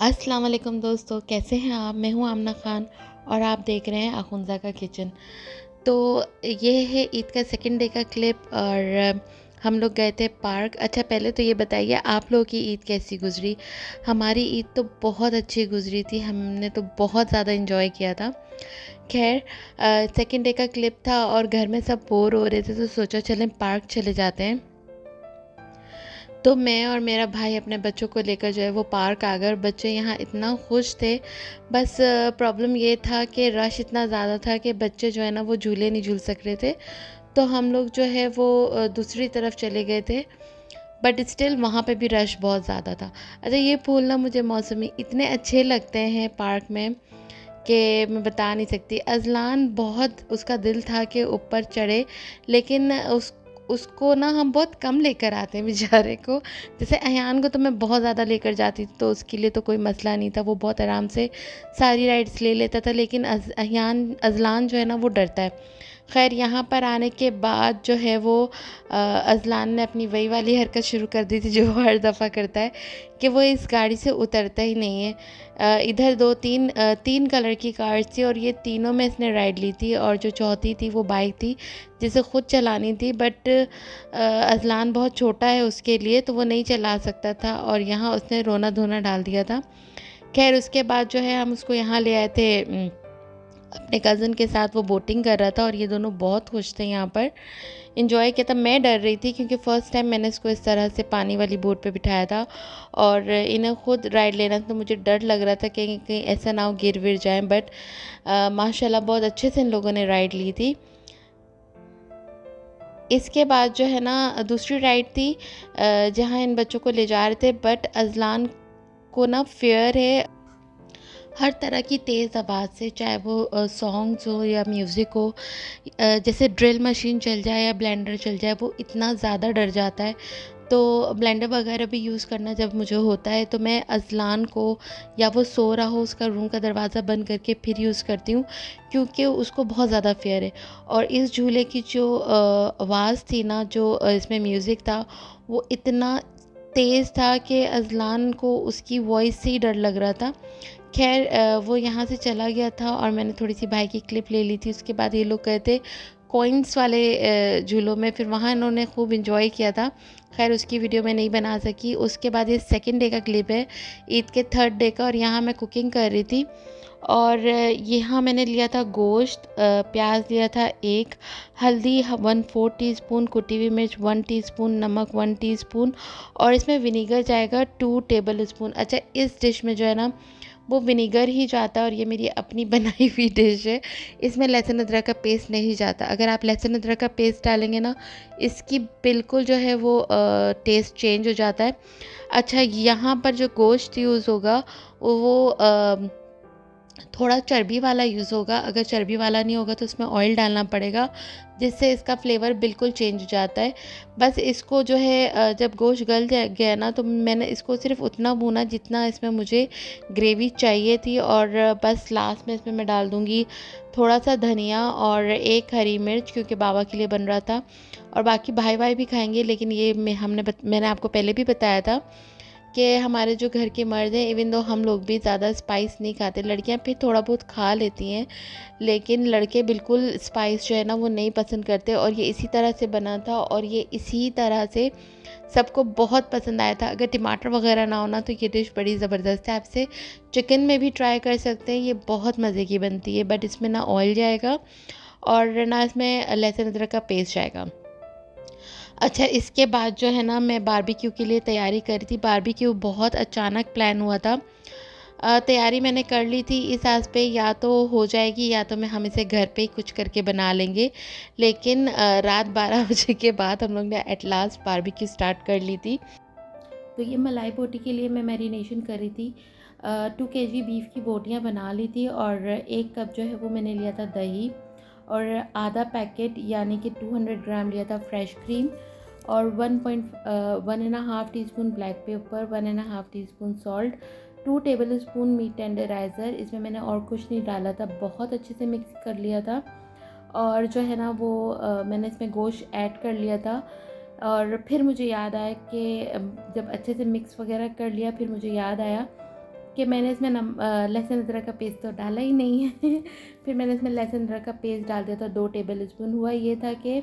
अस्सलाम वालेकुम दोस्तों, कैसे हैं आप? मैं हूँ आमना ख़ान और आप देख रहे हैं अख़ुंज़ा का किचन। तो ये है ईद का सेकंड डे का क्लिप और हम लोग गए थे पार्क। अच्छा, पहले तो ये बताइए आप लोगों की ईद कैसी गुज़री? हमारी ईद तो बहुत अच्छी गुज़री थी, हमने तो बहुत ज़्यादा एंजॉय किया था। खैर, सेकंड डे का क्लिप था और घर में सब बोर हो रहे थे तो सोचा चलें पार्क चले जाते हैं। तो मैं और मेरा भाई अपने बच्चों को लेकर जो है वो पार्क आ गए और बच्चे यहाँ इतना खुश थे। बस प्रॉब्लम ये था कि रश इतना ज़्यादा था कि बच्चे जो है ना वो झूले नहीं झूल सक रहे थे। तो हम लोग जो है वो दूसरी तरफ चले गए थे, बट स्टिल वहाँ पे भी रश बहुत ज़्यादा था। अच्छा, ये फूल ना मुझे मौसमी इतने अच्छे लगते हैं पार्क में कि मैं बता नहीं सकती। अज़लान बहुत उसका दिल था कि ऊपर चढ़े, लेकिन उसको ना हम बहुत कम लेकर आते हैं बेचारे को। जैसे अयान को तो मैं बहुत ज़्यादा लेकर जाती थी तो उसके लिए तो कोई मसला नहीं था, वो बहुत आराम से सारी राइड्स ले लेता था, लेकिन अज़लान जो है ना वो डरता है। खैर, यहाँ पर आने के बाद जो है वो अज़लान ने अपनी वही वाली हरकत शुरू कर दी थी जो वो हर दफ़ा करता है कि वो इस गाड़ी से उतरता ही नहीं है। इधर तीन कलर की कार्स थी और ये तीनों में इसने राइड ली थी और जो चौथी थी वो बाइक थी जिसे ख़ुद चलानी थी, बट अज़लान बहुत छोटा है उसके लिए तो वो नहीं चला सकता था और यहाँ उसने रोना धोना डाल दिया था। खैर, उसके बाद जो है हम उसको यहाँ ले आए थे अपने कज़न के साथ। वो बोटिंग कर रहा था और ये दोनों बहुत खुश थे, यहाँ पर एंजॉय किया था। मैं डर रही थी क्योंकि फ़र्स्ट टाइम मैंने इसको इस तरह से पानी वाली बोट पे बिठाया था और इन्हें खुद राइड लेना था, तो मुझे डर लग रहा था कि कहीं ऐसा ना हो गिर विर जाएँ, बट माशाल्लाह बहुत अच्छे से इन लोगों ने राइड ली थी। इसके बाद जो है ना दूसरी राइड थी जहाँ इन बच्चों को ले जा रहे थे, बट अज़लान को ना फ़ियर है हर तरह की तेज़ आवाज़ से, चाहे वो सॉन्ग्स हो या म्यूज़िक हो। जैसे ड्रिल मशीन चल जाए या ब्लेंडर चल जाए, वो इतना ज़्यादा डर जाता है। तो ब्लेंडर वगैरह भी यूज़ करना जब मुझे होता है तो मैं अज़लान को, या वो सो रहा हो उसका रूम का दरवाज़ा बंद करके फिर यूज़ करती हूँ, क्योंकि उसको बहुत ज़्यादा फ़ियर है। और इस झूले की जो आवाज़ थी ना, जो इसमें म्यूज़िक था, वो इतना तेज़ था कि अज़लान को उसकी वॉइस से ही डर लग रहा था। खैर, वो यहाँ से चला गया था और मैंने थोड़ी-सी भाई की क्लिप ले ली थी। उसके बाद ये लोग गए थे कॉइन्स वाले झूलों में, फिर वहाँ इन्होंने खूब एंजॉय किया था। खैर, उसकी वीडियो मैं नहीं बना सकी। उसके बाद ये सेकंड डे का क्लिप है, ईद के थर्ड डे का, और यहाँ मैं कुकिंग कर रही थी और यहाँ मैंने लिया था गोश्त, प्याज लिया था 1, हल्दी 1/4 टीस्पून, कुटी हुई मिर्च 1 टीस्पून, नमक 1 टीस्पून और इसमें विनेगर जाएगा 2 टेबल स्पून। अच्छा, इस डिश में जो है ना वो विनेगर ही जाता है और ये मेरी अपनी बनाई हुई डिश है। इसमें लहसुन अदरक का पेस्ट नहीं जाता। अगर आप लहसुन अदरक का पेस्ट डालेंगे ना, इसकी बिल्कुल जो है वो टेस्ट चेंज हो जाता है। अच्छा, यहाँ पर जो गोश्त यूज़ होगा वो थोड़ा चर्बी वाला यूज़ होगा। अगर चर्बी वाला नहीं होगा तो उसमें ऑयल डालना पड़ेगा, जिससे इसका फ्लेवर बिल्कुल चेंज हो जाता है। बस इसको जो है जब गोश्त गल गया ना, तो मैंने इसको सिर्फ उतना भूना जितना इसमें मुझे ग्रेवी चाहिए थी और बस लास्ट में इसमें मैं डाल दूँगी थोड़ा सा धनिया और 1 हरी मिर्च, क्योंकि बाबा के लिए बन रहा था और बाकी भाई भी खाएंगे। लेकिन ये मैंने आपको पहले भी बताया था कि हमारे जो घर के मर्द हैं, इवन दो हम लोग भी ज़्यादा स्पाइस नहीं खाते। लड़कियां फिर थोड़ा बहुत खा लेती हैं, लेकिन लड़के बिल्कुल स्पाइस जो है ना वो नहीं पसंद करते। और ये इसी तरह से बना था और ये इसी तरह से सबको बहुत पसंद आया था। अगर टमाटर वगैरह ना होना तो ये डिश बड़ी ज़बरदस्त है। आप इसे चिकन में भी ट्राई कर सकते हैं, ये बहुत मज़े की बनती है, बट इसमें ना ऑयल जाएगा और ना इसमें लहसुन अदरक का पेस्ट जाएगा। अच्छा, इसके बाद जो है ना मैं बारबेक्यू के लिए तैयारी कर रही थी। बारबेक्यू बहुत अचानक प्लान हुआ था। तैयारी मैंने कर ली थी इस आस पे, या तो हो जाएगी या तो हम इसे घर पे ही कुछ करके बना लेंगे। लेकिन रात 12 बजे के बाद हम लोग ने एट लास्ट बारबेक्यू स्टार्ट कर ली थी। तो ये मलाई बोटी के लिए मैं मैरिनेशन कर रही थी। 2 केजी बीफ की बोटियाँ बना ली थी और 1 कप जो है वो मैंने लिया था दही और आधा पैकेट यानी कि 200 ग्राम लिया था फ्रेश क्रीम और 1.1.5 teaspoon black pepper, 1.5 teaspoon salt, 2 table spoon meat tenderiser. इसमें मैंने और कुछ नहीं डाला था, बहुत अच्छे से मिक्स कर लिया था। और जो है ना वो मैंने इसमें गोश्त ऐड कर लिया था और फिर मुझे याद आया कि जब अच्छे से मिक्स वगैरह कर लिया, फिर मुझे याद आया कि मैंने इसमें लहसुन अदरक का पेस्ट तो डाला ही नहीं है। फिर मैंने इसमें लहसुन अदरक का पेस्ट डाल दिया था 2 टेबल स्पून। हुआ ये था कि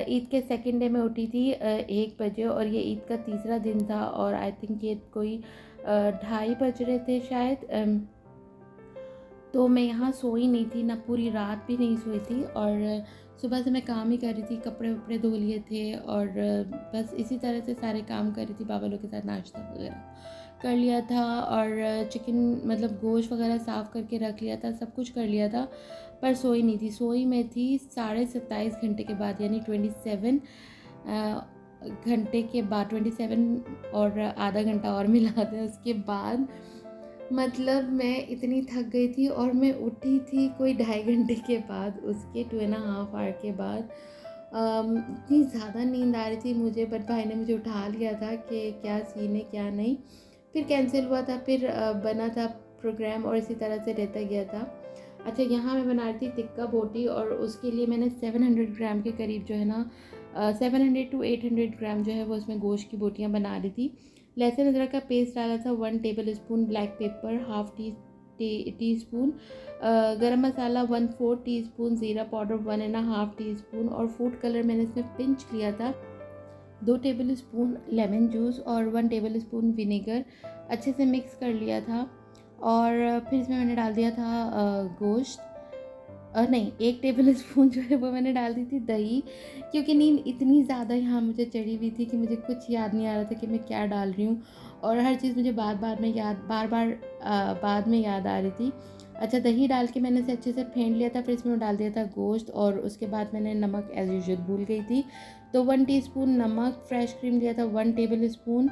ईद के सेकंड डे में उठी थी 1 बजे, और ये ईद का तीसरा दिन था, और आई थिंक ये कोई 2:30 बज रहे थे शायद। तो मैं यहाँ सोई नहीं थी, ना पूरी रात भी नहीं सोई थी, और सुबह से मैं काम ही कर रही थी, कपड़े वपड़े धो लिए थे, और बस इसी तरह से सारे काम कर रही थी। बाबा लोग के साथ नाश्ता वगैरह कर लिया था, और चिकन मतलब गोश्त वगैरह साफ़ करके रख लिया था, सब कुछ कर लिया था, पर सोई नहीं थी। सोई मैं थी 27.5 घंटे के बाद, यानी 27 घंटे के बाद, 27 और आधा घंटा और मिला दें उसके बाद। मतलब मैं इतनी थक गई थी, और मैं उठी थी कोई 2.5 घंटे के बाद, उसके 2.5 आवर के बाद। इतनी ज़्यादा नींद आ रही थी मुझे, बट भाई ने मुझे उठा लिया था कि क्या सीन है क्या नहीं। फिर कैंसिल हुआ था, फिर बना था प्रोग्राम, और इसी तरह से रहता गया था। अच्छा, यहाँ मैं बना रही थी टिक्का बोटी, और उसके लिए मैंने 700 ग्राम के करीब जो है ना 700 to 800 ग्राम जो है वो उसमें गोश्त की बोटियाँ बना रही थी। लहसुन अदरक का पेस्ट डाला था 1 table spoon, black pepper half tea spoon, गरम मसाला 1/4 टी स्पून, ज़ीरा पाउडर 1.5 टी स्पून, और फूड कलर मैंने इसमें पिंच लिया था 2 टेबल स्पून लेमन जूस, और 1 टेबल स्पून विनेगर। अच्छे से मिक्स कर लिया था, और फिर इसमें मैंने डाल दिया था गोश्त, नहीं 1 टेबल स्पून जो है वो मैंने डाल दी थी दही, क्योंकि नींद इतनी ज़्यादा यहाँ मुझे चढ़ी हुई थी कि मुझे कुछ याद नहीं आ रहा था कि मैं क्या डाल रही हूँ, और हर चीज़ मुझे बार बार बाद में याद आ रही थी। अच्छा, दही डाल के मैंने इसे अच्छे से फेंट लिया था, फिर इसमें डाल दिया था गोश्त, और उसके बाद मैंने नमक एज़ यूजुअल भूल गई थी, तो 1 टीस्पून नमक, फ्रेश क्रीम लिया था 1 टेबल स्पून,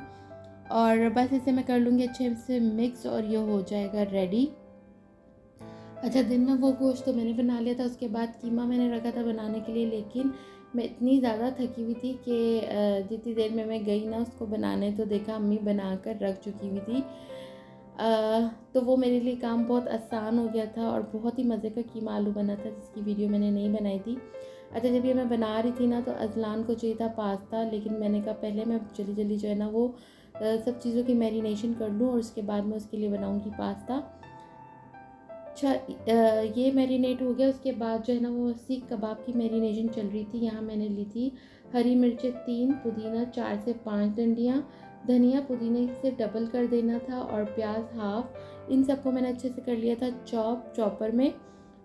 और बस इसे मैं कर लूँगी अच्छे से मिक्स, और ये हो जाएगा रेडी। अच्छा, दिन में वो गोश्त तो मैंने बना लिया था, उसके बाद कीमा मैंने रखा था बनाने के लिए, लेकिन मैं इतनी ज़्यादा थकी हुई थी कि जितनी देर में मैं गई ना उसको बनाने, तो देखा अम्मी बना कर रख चुकी हुई थी। तो वो मेरे लिए काम बहुत आसान हो गया था, और बहुत ही मज़े का कीमा आलू बना था, जिसकी वीडियो मैंने नहीं बनाई थी। अच्छा, जब ये मैं बना रही थी ना, तो अजलान को चाहिए था पास्ता, लेकिन मैंने कहा पहले मैं जल्दी जो है ना वो सब चीज़ों की मैरिनेशन कर लूँ, और उसके बाद मैं उसके लिए बनाऊँगी पास्ता। अच्छा, ये मैरिनेट हो गया, उसके बाद जो है ना वो सीख कबाब की मैरिनेशन चल रही थी। यहाँ मैंने ली थी हरी मिर्चें 3, पुदीना 4 से 5 डंडियाँ, धनिया पुदीने से डबल कर देना था, और प्याज हाफ। इन सबको मैंने अच्छे से कर लिया था चॉपर में,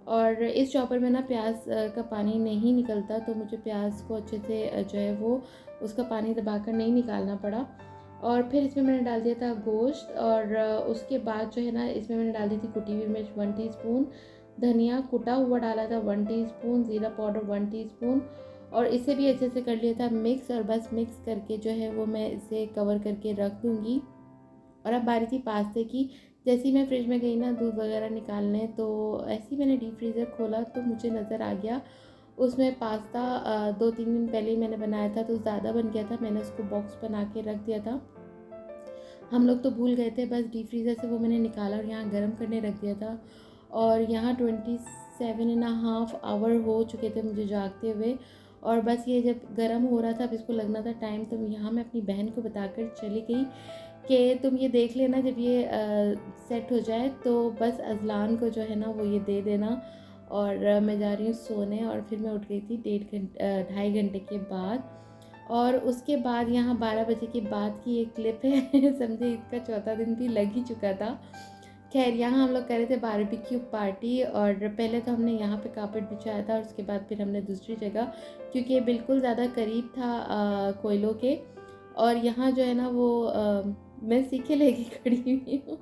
और इस चॉपर में ना प्याज का पानी नहीं निकलता, तो मुझे प्याज को अच्छे से जो है वो उसका पानी दबाकर नहीं निकालना पड़ा। और फिर इसमें मैंने डाल दिया था गोश्त, और उसके बाद जो है ना इसमें मैंने डाल दी थी कुटी हुई मिर्च 1 टीस्पून, धनिया कुटा हुआ डाला था 1 टीस्पून, ज़ीरा पाउडर 1 टीस्पून, और इसे भी अच्छे से कर लिया था मिक्स। और बस मिक्स करके जो है वो मैं इसे कवर करके रख दूँगी। और अब बारी थी पास्ते की। जैसे ही मैं फ्रिज में गई ना दूध वगैरह निकालने, तो ऐसे ही मैंने डीप फ्रीज़र खोला, तो मुझे नज़र आ गया उसमें पास्ता 2-3 दिन पहले ही मैंने बनाया था, तो ज़्यादा बन गया था, मैंने उसको बॉक्स बना के रख दिया था। हम लोग तो भूल गए थे, बस डीप फ्रीज़र से वो मैंने निकाला और यहाँ गर्म करने रख दिया था। और यहाँ 27.5 आवर हो चुके थे मुझे जागते हुए, और बस ये जब गर्म हो रहा था, अब इसको लगना था टाइम, तो यहाँ मैं अपनी बहन को बताकर चली गई कि तुम ये देख लेना, जब ये सेट हो जाए तो बस अजलान को जो है ना वो ये दे देना। और मैं जा रही हूँ सोने, और फिर मैं उठ गई थी 2.5 घंटे के बाद। और उसके बाद यहाँ 12 बजे के बाद की एक क्लिप है समझे इसका चौथा दिन भी लग ही चुका था। खैर, यहाँ हम लोग कर रहे थे बारबेक्यू पार्टी, और पहले तो हमने यहाँ पे कारपेट बिछाया था, और उसके बाद फिर हमने दूसरी जगह, क्योंकि बिल्कुल ज़्यादा करीब था कोयलों के। और यहाँ जो है ना वो मैं सीखे लेके खड़ी हुई हूँ।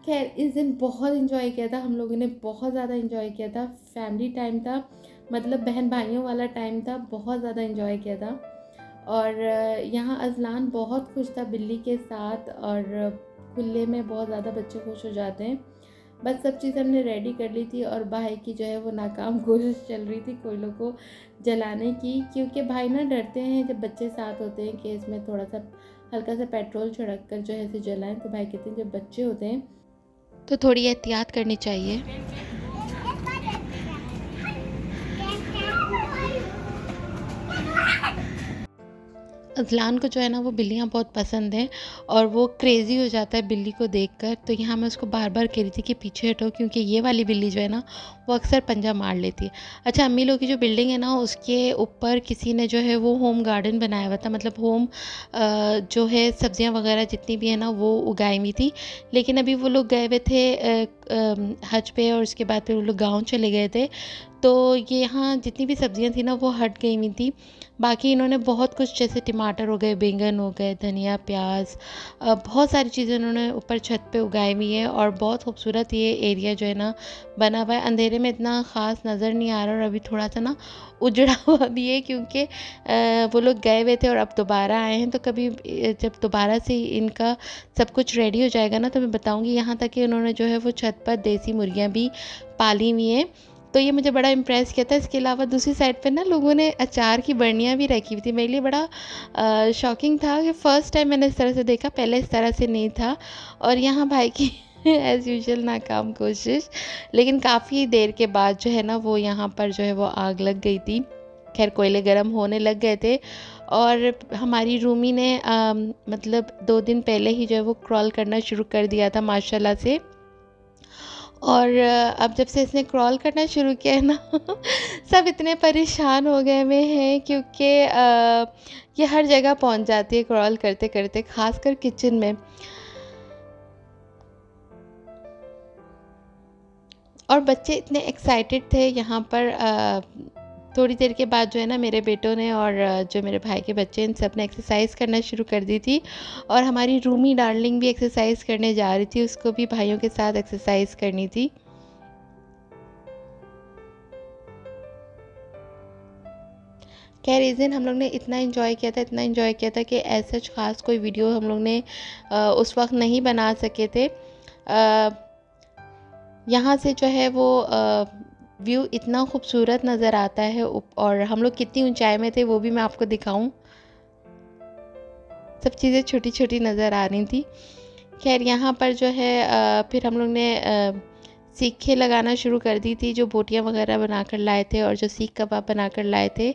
खैर, इस दिन बहुत इन्जॉय किया था हम लोगों ने, बहुत ज़्यादा इन्जॉय किया था। फैमिली टाइम था, मतलब बहन भाइयों वाला टाइम था, बहुत ज़्यादा इन्जॉय किया था। और यहाँ अजलान बहुत खुश था बिल्ली के साथ, और खुले में बहुत ज़्यादा बच्चे खुश हो जाते हैं। बस सब चीज़ हमने रेडी कर ली थी, और भाई की जो है वो नाकाम कोशिश चल रही थी कोयलों को जलाने की, क्योंकि भाई ना डरते हैं जब बच्चे साथ होते हैं कि इसमें थोड़ा सा हल्का सा पेट्रोल छिड़क कर जो है इसे जलाएं। तो भाई कहते हैं जब बच्चे होते हैं तो थोड़ी एहतियात करनी चाहिए। अज़लान को जो है ना वो बिल्लियाँ बहुत पसंद हैं और वो क्रेज़ी हो जाता है बिल्ली को देखकर। तो यहाँ मैं उसको बार-बार कह रही थी कि पीछे हटो, क्योंकि ये वाली बिल्ली जो है ना वो अक्सर पंजा मार लेती है। अच्छा, अम्मी लोग की जो बिल्डिंग है ना उसके ऊपर किसी ने जो है वो होम गार्डन बनाया हुआ था, मतलब होम जो है सब्जियाँ वगैरह जितनी भी है ना वो उगाई हुई थी। लेकिन अभी वो लोग गए हुए थे हज पे, और उसके बाद फिर वो लोग गाँव चले गए थे। तो ये यहाँ जितनी भी सब्जियाँ थी ना वो हट गई हुई थी। बाकी इन्होंने बहुत कुछ, जैसे टमाटर हो गए, बैंगन हो गए, धनिया, प्याज, बहुत सारी चीज़ें इन्होंने ऊपर छत पे उगाई हुई है। और बहुत खूबसूरत ये एरिया जो है ना बना हुआ है। अंधेरे में इतना ख़ास नज़र नहीं आ रहा, और अभी थोड़ा सा ना उजड़ा हुआ भी है, क्योंकि वो लोग गए हुए थे और अब दोबारा आए हैं। तो कभी जब दोबारा से इनका सब कुछ रेडी हो जाएगा ना तो मैं बताऊँगी। यहाँ तक कि उन्होंने जो है वो छत पर देसी मुर्गियाँ भी पाली हुई हैं। तो ये मुझे बड़ा इम्प्रेस किया था। इसके अलावा दूसरी साइड पे ना लोगों ने अचार की बर्नियाँ भी रखी हुई थी। मेरे लिए बड़ा शॉकिंग था कि फ़र्स्ट टाइम मैंने इस तरह से देखा, पहले इस तरह से नहीं था। और यहाँ भाई की एज़ यूजुअल नाकाम कोशिश, लेकिन काफ़ी देर के बाद जो है ना वो यहाँ पर जो है वो आग लग गई थी। खैर कोयले गर्म होने लग गए थे, और हमारी रूमी ने मतलब 2 दिन पहले ही जो है वो क्रॉल करना शुरू कर दिया था माशाल्लाह से। और अब जब से इसने क्रॉल करना शुरू किया है ना सब इतने परेशान हो गए हुए हैं, क्योंकि ये हर जगह पहुंच जाती है क्रॉल करते करते, खासकर किचन में। और बच्चे इतने एक्साइटेड थे यहाँ पर। थोड़ी देर के बाद जो है ना मेरे बेटों ने और जो मेरे भाई के बच्चे, इन सब ने एक्सरसाइज करना शुरू कर दी थी। और हमारी रूमी डार्लिंग भी एक्सरसाइज करने जा रही थी, उसको भी भाइयों के साथ एक्सरसाइज करनी थी। खैर इस दिन हम लोग ने इतना एंजॉय किया था, इतना एंजॉय किया था कि ऐसा ख़ास कोई वीडियो हम लोग ने उस वक्त नहीं बना सके थे। यहाँ से जो है वो व्यू इतना खूबसूरत नज़र आता है, और हम लोग कितनी ऊंचाई में थे वो भी मैं आपको दिखाऊं। सब चीज़ें छोटी छोटी नज़र आ रही थी। खैर यहाँ पर जो है फिर हम लोग ने सीखें लगाना शुरू कर दी थी, जो बोटियाँ वगैरह बनाकर लाए थे और जो सीख कबाब बनाकर लाए थे।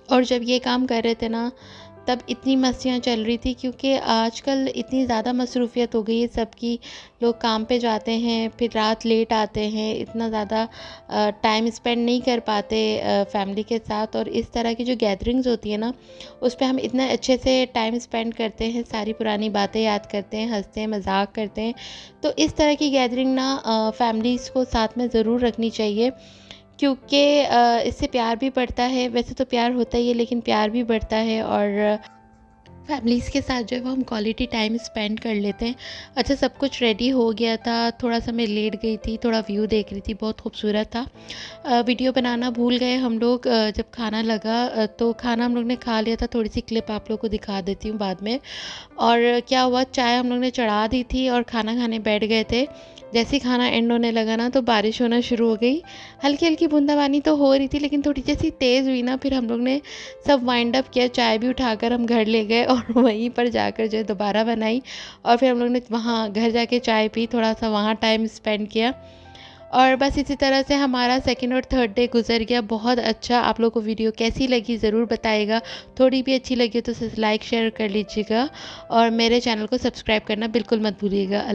और जब ये काम कर रहे थे ना तब इतनी मस्तियाँ चल रही थी, क्योंकि आजकल इतनी ज़्यादा मसरूफ़ियत हो गई है सबकी। लोग काम पे जाते हैं, फिर रात लेट आते हैं, इतना ज़्यादा टाइम स्पेंड नहीं कर पाते फैमिली के साथ। और इस तरह की जो गैदरिंग्स होती है ना उस पे हम इतना अच्छे से टाइम स्पेंड करते हैं, सारी पुरानी बातें याद करते हैं, हंसते हैं, मजाक करते हैं। तो इस तरह की गैदरिंग ना फैमिलीज़ को साथ में ज़रूर रखनी चाहिए, क्योंकि इससे प्यार भी बढ़ता है। वैसे तो प्यार होता ही है, लेकिन प्यार भी बढ़ता है, और फैमिलीज़ के साथ जो है वो हम क्वालिटी टाइम स्पेंड कर लेते हैं। अच्छा, सब कुछ रेडी हो गया था, थोड़ा सा मैं लेट गई थी, थोड़ा व्यू देख रही थी, बहुत खूबसूरत था। वीडियो बनाना भूल गए हम लोग। जब खाना लगा तो खाना हम लोग ने खा लिया था। थोड़ी सी क्लिप आप लोग को दिखा देती हूँ बाद में। और क्या हुआ, चाय हम लोग ने चढ़ा दी थी और खाना खाने बैठ गए थे। जैसे ही खाना एंड होने लगा ना तो बारिश होना शुरू हो गई। हल्की हल्की बूंदाबांदी तो हो रही थी, लेकिन थोड़ी जैसी तेज़ हुई ना, फिर हम लोग ने सब वाइंड अप किया, चाय भी उठाकर हम घर ले गए और वहीं पर जाकर जो है दोबारा बनाई। और फिर हम लोग ने वहाँ घर जाके चाय पी, थोड़ा सा वहाँ टाइम स्पेंड किया। और बस इसी तरह से हमारा सेकंड और थर्ड डे गुजर गया, बहुत अच्छा। आप लोगों को वीडियो कैसी लगी ज़रूर बताइएगा। थोड़ी भी अच्छी लगी तो लाइक शेयर कर लीजिएगा, और मेरे चैनल को सब्सक्राइब करना बिल्कुल मत भूलिएगा। अल्लाह।